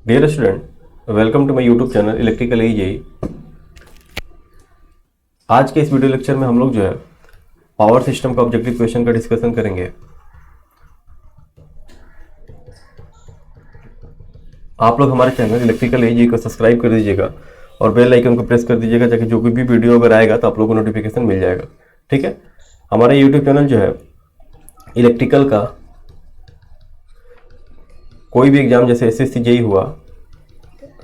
Dear student, welcome to my YouTube channel electrical EJE। आज के इस वीडियो लेक्चर में हम लोग जो है पावर सिस्टम का ऑब्जेक्टिव क्वेश्चन का डिस्कशन करेंगे। आप लोग हमारे चैनल इलेक्ट्रिकल EJE को सब्सक्राइब कर दीजिएगा और बेल आइकन को प्रेस कर दीजिएगा ताकि जो भी वीडियो अगर आएगा तो आप लोगों को नोटिफिकेशन मिल जाएगा। ठीक है, हमारा यूट्यूब चैनल जो है इलेक्ट्रिकल का कोई भी एग्जाम जैसे SSC जेई हुआ,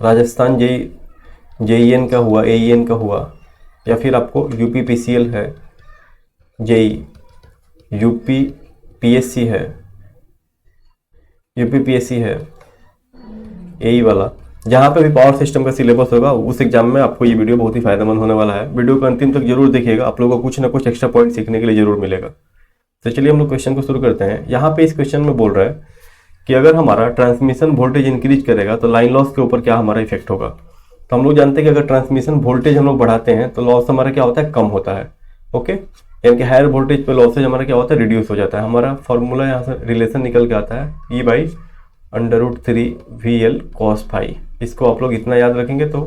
राजस्थान JEN का हुआ, AEN का हुआ, या फिर आपको UPPCL है, जेई, UPPSC है, UPPSC है, AE वाला, जहाँ पे भी पावर सिस्टम का सिलेबस होगा उस एग्जाम में आपको ये वीडियो बहुत ही फायदेमंद होने वाला है। वीडियो को अंतिम तक जरूर देखिएगा, आप लोगों को कुछ ना कुछ एक्स्ट्रा पॉइंट सीखने के लिए जरूर मिलेगा। तो चलिए हम लोग क्वेश्चन को शुरू करते हैं। यहाँ पे इस क्वेश्चन में बोल रहा है कि अगर हमारा ट्रांसमिशन वोल्टेज इंक्रीज करेगा तो लाइन लॉस के ऊपर क्या हमारा इफेक्ट होगा। तो हम लोग जानते हैं कि अगर ट्रांसमिशन वोल्टेज हम लोग बढ़ाते हैं तो लॉस हमारा क्या होता है, कम होता है। ओके, यानी कि हायर वोल्टेज पे लॉसेज हमारा क्या होता है, रिड्यूस हो जाता है। हमारा फॉर्मूला यहाँ से रिलेशन निकल के आता है E/√3 VL cos phi। इसको आप लोग इतना याद रखेंगे तो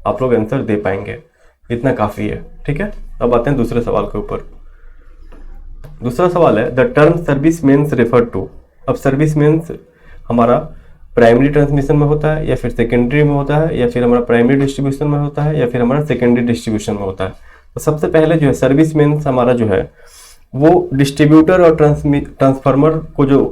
आप लोग आंसर दे पाएंगे, इतना काफ़ी है। ठीक है, अब आते हैं दूसरे सवाल के ऊपर। दूसरा सवाल है the term service mains refer to. अब सर्विस मेन्स हमारा प्राइमरी ट्रांसमिशन में होता है या फिर सेकेंडरी में होता है या फिर हमारा प्राइमरी डिस्ट्रीब्यूशन में होता है या फिर हमारा सेकेंडरी डिस्ट्रीब्यूशन में होता है। तो सबसे पहले जो है सर्विस मेन्स हमारा जो है वो डिस्ट्रीब्यूटर और ट्रांसफार्मर को जो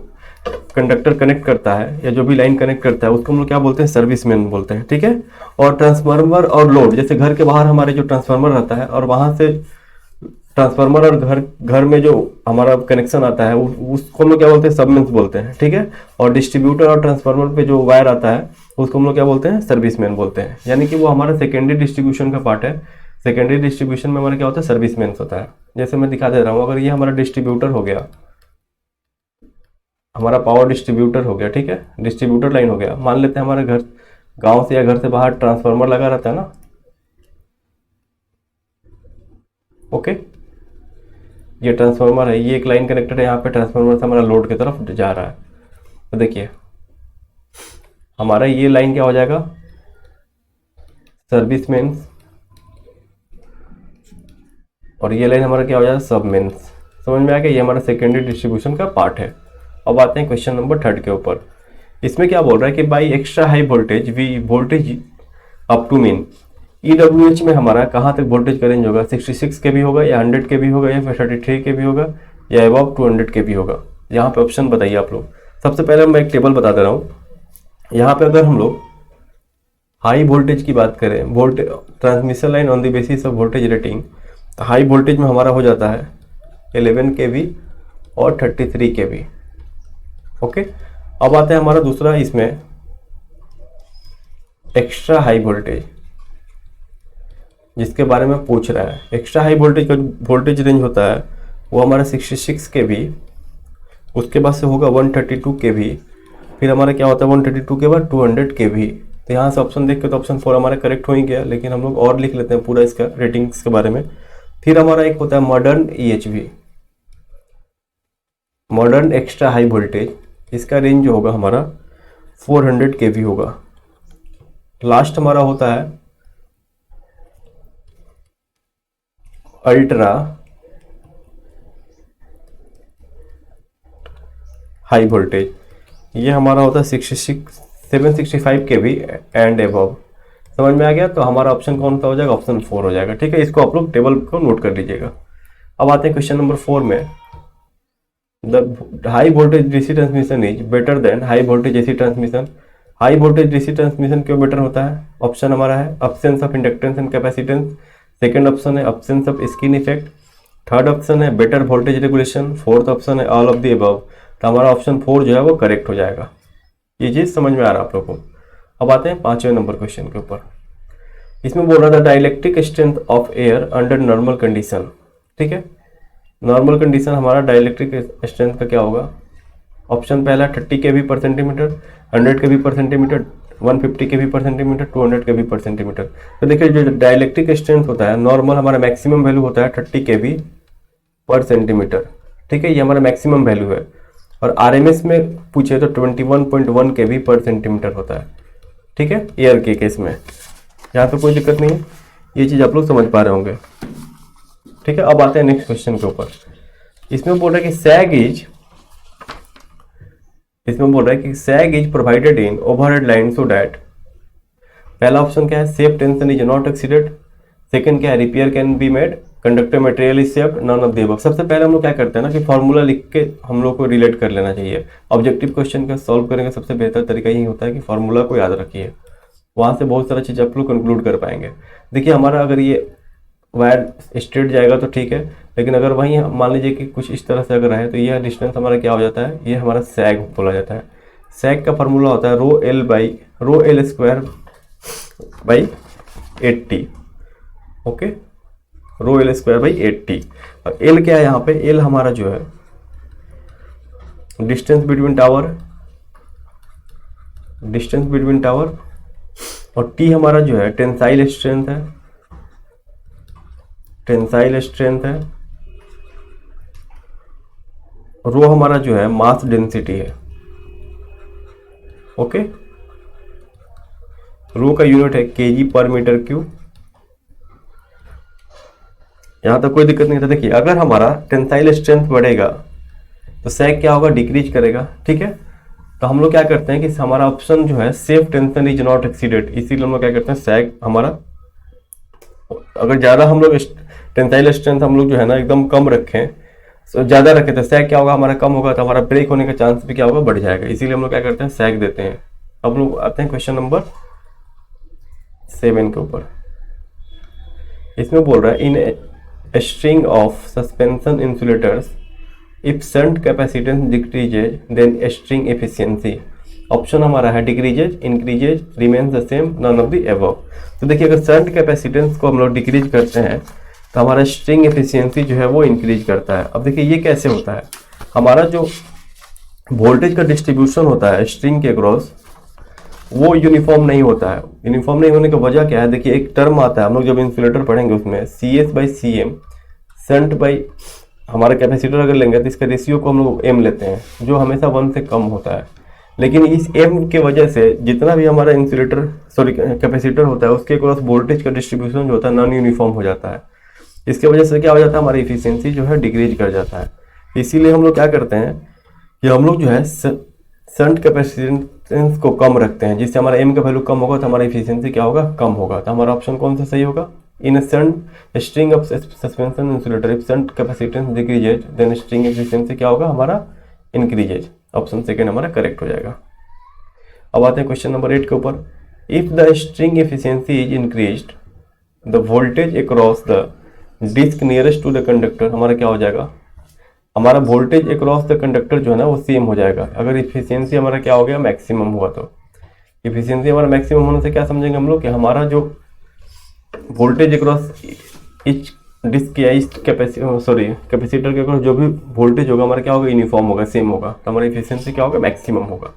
कंडक्टर कनेक्ट करता है या जो भी लाइन कनेक्ट करता है उसको हम लोग क्या बोलते हैं, सर्विस मेन बोलते हैं। ठीक है, और ट्रांसफार्मर और लोड, जैसे घर के बाहर हमारे जो ट्रांसफार्मर रहता है और वहां से ट्रांसफार्मर और घर में जो हमारा कनेक्शन आता है उसको हम लोग क्या बोलते हैं, सबमेन्स बोलते हैं। ठीक है, और डिस्ट्रीब्यूटर और ट्रांसफार्मर पे जो वायर आता है उसको हम लोग क्या बोलते हैं, सर्विस मैन बोलते हैं। यानी कि वो हमारा सेकेंडरी डिस्ट्रीब्यूशन का पार्ट है। सेकेंडरी डिस्ट्रीब्यूशन में हमारा क्या होता है, सर्विस मैन होता है। जैसे मैं दिखा दे रहा हूँ, अगर ये हमारा डिस्ट्रीब्यूटर हो गया, हमारा पावर डिस्ट्रीब्यूटर हो गया, ठीक है, डिस्ट्रीब्यूटर लाइन हो गया। मान लेते हैं हमारे घर गाँव से या घर से बाहर ट्रांसफार्मर लगा रहता है ना। ओके, ये ट्रांसफार्मर है, ये एक लाइन कनेक्टेड है, यहाँ पे ट्रांसफार्मर से हमारा लोड की तरफ जा रहा है। तो देखिए हमारा ये लाइन क्या हो जाएगा, सर्विस मेन्स, और ये लाइन हमारा क्या हो जाएगा, सब मेन्स। समझ में आ गया, ये हमारा सेकेंडरी डिस्ट्रीब्यूशन का पार्ट है। अब आते हैं क्वेश्चन नंबर 3 के ऊपर। इसमें क्या बोल रहा है कि by extra high voltage we voltage up to mean EWH में हमारा कहाँ तक वोल्टेज का रेंज होगा, 66 के भी होगा या 100 के भी होगा या फिर 33 के भी होगा या अबव 200 के भी होगा। यहाँ पे ऑप्शन बताइए आप लोग। सबसे पहले मैं एक टेबल बता दे रहा हूँ। यहाँ पे अगर हम लोग हाई वोल्टेज की बात करें, voltage transmission line on the basis of voltage rating, तो हाई वोल्टेज में हमारा हो जाता है 11 kV और 33 kV। ओके, अब आते हैं हमारा दूसरा इसमें एक्स्ट्रा हाई वोल्टेज, जिसके बारे में पूछ रहा है। एक्स्ट्रा हाई वोल्टेज का वोल्टेज रेंज होता है वो हमारा 66 kV, उसके बाद से होगा 132 kV, फिर हमारा क्या होता है 132 के बाद 200 kV। तो यहाँ से ऑप्शन देख के तो ऑप्शन 4 हमारा करेक्ट हो ही गया, लेकिन हम लोग और लिख लेते हैं पूरा इसका रेटिंग्स के बारे में। फिर हमारा एक होता है modern EHV, modern extra high voltage, इसका रेंज जो होगा हमारा 400 kV होगा। लास्ट हमारा होता है अल्ट्रा हाई वोल्टेज, ये हमारा होता है 765 kV एंड एबव। समझ में आ गया, तो हमारा ऑप्शन कौन सा हो जाएगा, ऑप्शन 4 हो जाएगा। ठीक है, इसको आप लोग टेबल को नोट कर लीजिएगा। अब आते हैं क्वेश्चन नंबर 4 में। The high voltage DC transmission is better than high voltage AC transmission. High voltage DC transmission क्यों बेटर होता है? ऑप्शन हमारा है absence of inductance and capacitance, second option है absence of skin effect, third option है better voltage regulation, fourth option है all of the above. तो हमारा ऑप्शन 4 जो है वो करेक्ट हो जाएगा। ये चीज़ समझ में आ रहा है आप लोगों को। अब आते हैं 5वें नंबर क्वेश्चन के ऊपर। इसमें बोल रहा था dielectric strength of air under normal condition. ठीक है, नॉर्मल कंडीशन हमारा डाइलेक्ट्रिक स्ट्रेंथ का क्या होगा? ऑप्शन पहला 30 kV पर सेंटीमीटर, 100 kV पर सेंटीमीटर, 150 kV पर सेंटीमीटर, 200 kV पर सेंटीमीटर। तो देखिए जो डाइलेक्ट्रिक स्ट्रेंथ होता है नॉर्मल हमारा मैक्सिमम वैल्यू होता है 30 kV पर सेंटीमीटर। ठीक है, ये हमारा मैक्सिमम वैल्यू है। और RMS में पूछे तो 21.1 kV पर सेंटीमीटर होता है। ठीक है, एयर के केस में। यहाँ पे कोई दिक्कत नहीं है, ये चीज़ आप लोग समझ पा रहे होंगे। ठीक है, अब आते हैं नेक्स्ट क्वेश्चन के ऊपर। इसमें बोल रहा है कि sag is provided in overhead line so that, पहला ऑप्शन क्या है, safe tension is not exceeded. Second क्या है, repair can be made, conductor material is saved, none of the above. सबसे पहले हम लोग क्या करते हैं ना कि फॉर्मूला लिख के हम लोग को रिलेट कर लेना चाहिए। ऑब्जेक्टिव क्वेश्चन का सॉल्व करने का सबसे बेहतर तरीका यही होता है कि फॉर्मूला को याद रखिए, वहां से बहुत सारा चीज़ आप लोग कंक्लूड कर पाएंगे। देखिए हमारा अगर ये वायर स्ट्रेट जाएगा तो ठीक है, लेकिन अगर वहीं मान लीजिए कि कुछ इस तरह से अगर है तो यह डिस्टेंस हमारा क्या हो जाता है, ये हमारा सैग बोला जाता है। सैग का फॉर्मूला होता है rho L square by 80। Okay, rho L square by 80। और एल क्या है यहाँ पे, एल हमारा जो है डिस्टेंस बिटवीन टावर, और टी हमारा जो है टेंसाइल स्ट्रेंथ है, रो हमारा जो है मास डेंसिटी है। ओके, रो का यूनिट है केजी पर मीटर क्यूब। यहां तक कोई दिक्कत नहीं था। देखिए अगर हमारा टेंसाइल स्ट्रेंथ बढ़ेगा तो सैग क्या होगा, डिक्रीज करेगा। ठीक है, तो हम लोग क्या करते हैं कि हमारा ऑप्शन जो है safe tension is not exceeded, इसीलिए हम लोग क्या करते हैं, सैग हमारा अगर ज्यादा हम लोग टेंसाइल स्ट्रेंथ हम लोग जो है ना एकदम कम रखें, तो ज्यादा रखें तो सैग क्या होगा, हमारा कम होगा, तो हमारा ब्रेक होने का चांस भी क्या होगा, बढ़ जाएगा। इसीलिए हम लोग क्या करते हैं, सैग देते हैं। अब लोग आते हैं क्वेश्चन नंबर 7 के ऊपर। इसमें बोल रहा है in a string of suspension insulators if shunt capacitance decreases then string efficiency. Option हमारा है decreases, increases, remains the same, none of the above. तो देखिए अगर शंट कैपेसिटेंस को हम लोग डिक्रीज करते हैं तो हमारा स्ट्रिंग एफिशिएंसी जो है वो इंक्रीज करता है। अब देखिए ये कैसे होता है, हमारा जो वोल्टेज का डिस्ट्रीब्यूशन होता है स्ट्रिंग के अक्रॉस वो यूनिफॉर्म नहीं होता है। यूनिफॉर्म नहीं होने की वजह क्या है, देखिए एक टर्म आता है, हम लोग जब इंसुलेटर पढ़ेंगे उसमें CS by CM, shunt by हमारा कैपेसिटर अगर लेंगे तो इसका रेशियो को हम लोग M लेते हैं जो हमेशा 1 से कम होता है। लेकिन इस M के वजह से जितना भी हमारा कैपेसिटर होता है उसके क्रॉस वोल्टेज का डिस्ट्रीब्यूशन जो होता है नॉन यूनिफॉर्म हो जाता है। इसके वजह से क्या हो जाता है, हमारी इफिशियंसी जो है डिक्रीज कर जाता है। इसीलिए हम लोग क्या करते हैं कि हम लोग जो है शंट कैपेसिटेंस को कम रखते हैं, जिससे हमारा M का वैल्यू कम होगा तो हमारा इफिशियंसी क्या होगा, कम होगा। तो हमारा ऑप्शन कौन सा सही होगा, in a shunt string of suspension insulator if shunt capacitance decreases then string efficiency क्या होगा, हमारा इंक्रीजेज। ऑप्शन सेकंड हमारा करेक्ट हो जाएगा। अब आते हैं क्वेश्चन नंबर 8 के ऊपर। If the string efficiency is increased the voltage across the disc nearest to the conductor, हमारा क्या हो जाएगा, हमारा वोल्टेज अक्रॉस द कंडक्टर जो है ना वो सेम हो जाएगा। अगर इफिशियंसी हमारा क्या हो गया, मैक्सिमम हुआ। तो इफिशियंसी हमारा मैक्सिमम होने से क्या समझेंगे हम लोग कि हमारा जो वोल्टेज अक्रॉस इच डिस्क या इस कैपेसिटर के अक्रॉस जो भी वोल्टेज होगा हमारा क्या होगा, यूनिफॉर्म होगा, सेम होगा। तो हमारा इफिशियंसी क्या होगा, मैक्सिमम होगा।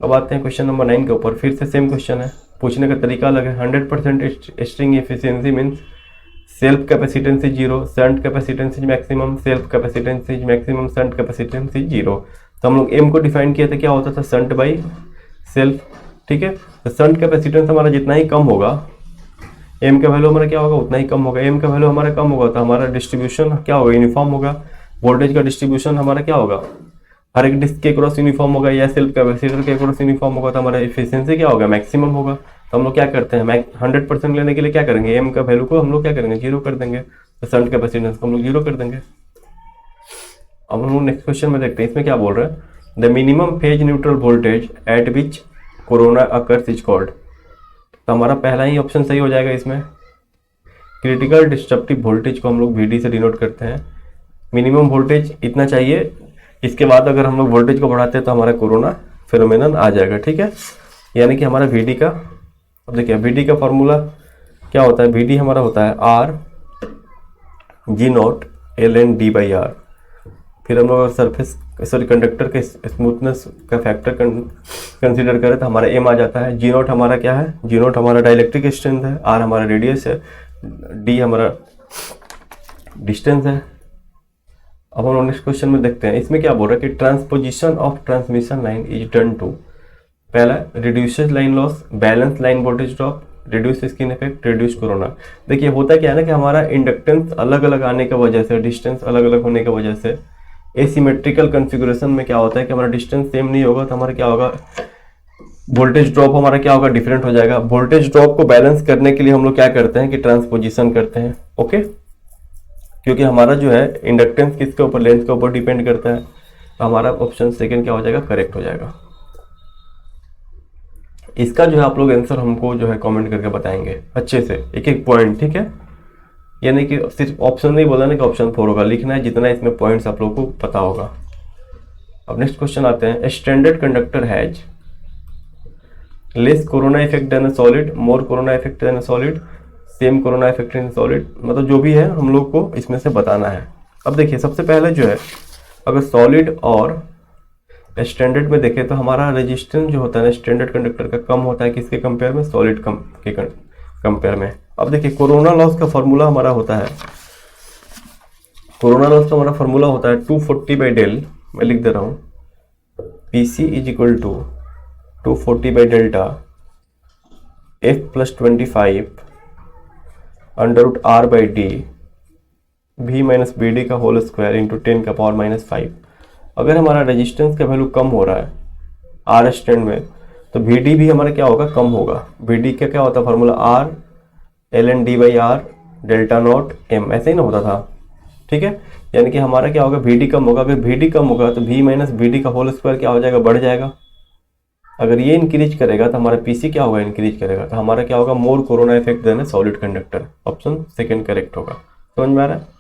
अब आते हैं क्वेश्चन नंबर 9 के ऊपर। फिर से सेम क्वेश्चन है, पूछने का तरीका अलग है। 100% string efficiency means self capacitance is 0, shunt capacitance is maximum, self capacitance is maximum, shunt capacitance is 0। तो हम लोग M को डिफाइन किया था, क्या होता था, शंट बाई सेल्फ। ठीक है, तो शंट कैपेसिटेंस हमारा जितना ही कम होगा M का वैल्यू हमारा क्या होगा, उतना ही कम होगा। M का वैल्यू हमारा कम होगा तो हमारा डिस्ट्रीब्यूशन क्या होगा, यूनिफॉर्म होगा। वोल्टेज का डिस्ट्रीब्यूशन हमारा क्या होगा, हर एक डिस्क के क्रॉस यूनिफॉर्म होगा या सेल्फ कैपेसिटर के क्रॉस यूनिफॉर्म होगा। तो हमारा एफिशिएंसी क्या होगा, मैक्सिमम होगा। तो हम लोग क्या करते हैं, 100% लेने के लिए क्या करेंगे, M का वैल्यू को हम लोग क्या करेंगे, 0 कर देंगे। तो शंट कैपेसिटेंस को हम लोग 0 कर देंगे। अब हम लोग नेक्स्ट क्वेश्चन में देखते हैं, इसमें क्या बोल रहा है, the minimum phase neutral voltage at which corona occurs is called. तो हमारा पहला ही ऑप्शन सही हो जाएगा इसमें। क्रिटिकल डिस्ट्रप्टिव वोल्टेज को हम लोग VD से डिनोट करते हैं। मिनिमम वोल्टेज इतना चाहिए, इसके बाद अगर हम लोग वोल्टेज को बढ़ाते हैं तो हमारा कोरोना फिनोमेनन आ जाएगा। ठीक है, यानी कि हमारा VD का, अब देखिए VD का फॉर्मूला क्या होता है, VD हमारा होता है R/G0 ln D/R। फिर हम लोग सरफेस कंडक्टर के स्मूथनेस का फैक्टर कंसीडर करें तो हमारा M आ जाता है। G0 हमारा क्या है, G0 हमारा डाइलेक्ट्रिक स्ट्रेंथ है, R हमारा रेडियस है, D हमारा डिस्टेंस है। अब हम नेक्स्ट क्वेश्चन में देखते हैं, इसमें क्या बोल रहा है कि transposition of transmission line is done to. पहला reduces line loss, balance line voltage drop, reduce skin effect, reduce corona. देखिए होता क्या है ना कि हमारा इंडक्टेंस अलग अलग आने की वजह से, डिस्टेंस अलग अलग होने की वजह से, एसिमेट्रिकल कॉन्फ़िगरेशन में क्या होता है कि हमारा डिस्टेंस सेम नहीं होगा तो हमारा क्या होगा, वोल्टेज ड्रॉप हमारा क्या होगा, डिफरेंट हो जाएगा। वोल्टेज ड्रॉप को बैलेंस करने के लिए हम लोग क्या करते हैं कि ट्रांसपोजिशन करते हैं। ओके, क्योंकि हमारा जो है इंडक्टेंस किसके ऊपर, लेंथ के ऊपर डिपेंड करता है। तो हमारा ऑप्शन सेकंड क्या हो जाएगा, करेक्ट हो जाएगा। इसका जो है आप लोग आंसर हमको जो है कमेंट करके बताएंगे अच्छे से, एक एक पॉइंट, ठीक है। यानी कि सिर्फ ऑप्शन नहीं बोला ना कि ऑप्शन 4 होगा, लिखना है जितना इसमें पॉइंट्स आप लोग को पता होगा। अब नेक्स्ट क्वेश्चन आते हैं, standard conductor has less corona effect than solid, more corona effect than solid, same corona effect in solid, मतलब जो भी है हम लोग को इसमें से बताना है। अब देखिए सबसे पहले जो है, अगर सॉलिड और स्टैंडर्ड में देखें तो हमारा रेजिस्टेंस जो होता है ना स्टैंडर्ड कंडक्टर का कम होता है किसके कंपेयर में, सॉलिड के कंपेयर में। अब देखिए कोरोना लॉस का फॉर्मूला हमारा होता है, कोरोना लॉस का हमारा फॉर्मूला होता है 240 बाई डेल, मैं लिख दे रहा हूँ, PC is equal to 240 by delta F plus 25 under root R by d V minus b d का होल स्क्वायर इंटू 10 का पावर माइनस 5। अगर हमारा रेजिस्टेंस का वैल्यू कम हो रहा है आर स्टैंड में तो वी डी भी हमारा क्या होगा, कम होगा। वी डी का क्या होता है formula, R ln d by R delta not m, ऐसे ही ना होता था, ठीक है। यानी कि हमारा क्या होगा, वी डी कम होगा। अगर वी डी कम होगा तो V माइनस बी डी का होल स्क्वायर क्या हो जाएगा, बढ़ जाएगा। अगर ये इंक्रीज करेगा तो हमारा PC क्या होगा, इंक्रीज करेगा। तो हमारा क्या होगा, more corona effect than solid conductor, option second correct होगा। समझ में आ रहा है।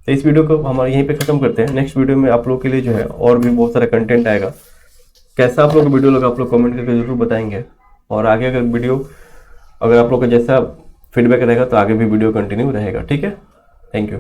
तो इस वीडियो को हमारा यहीं पे खत्म करते हैं। नेक्स्ट वीडियो में आप लोग के लिए जो है और भी बहुत सारा कंटेंट आएगा। कैसा आप लोग को वीडियो लगा आप लोग कमेंट करके जरूर बताएंगे। और आगे अगर वीडियो, अगर आप लोग का जैसा फीडबैक रहेगा तो आगे भी वीडियो कंटिन्यू रहेगा, ठीक है। Thank you.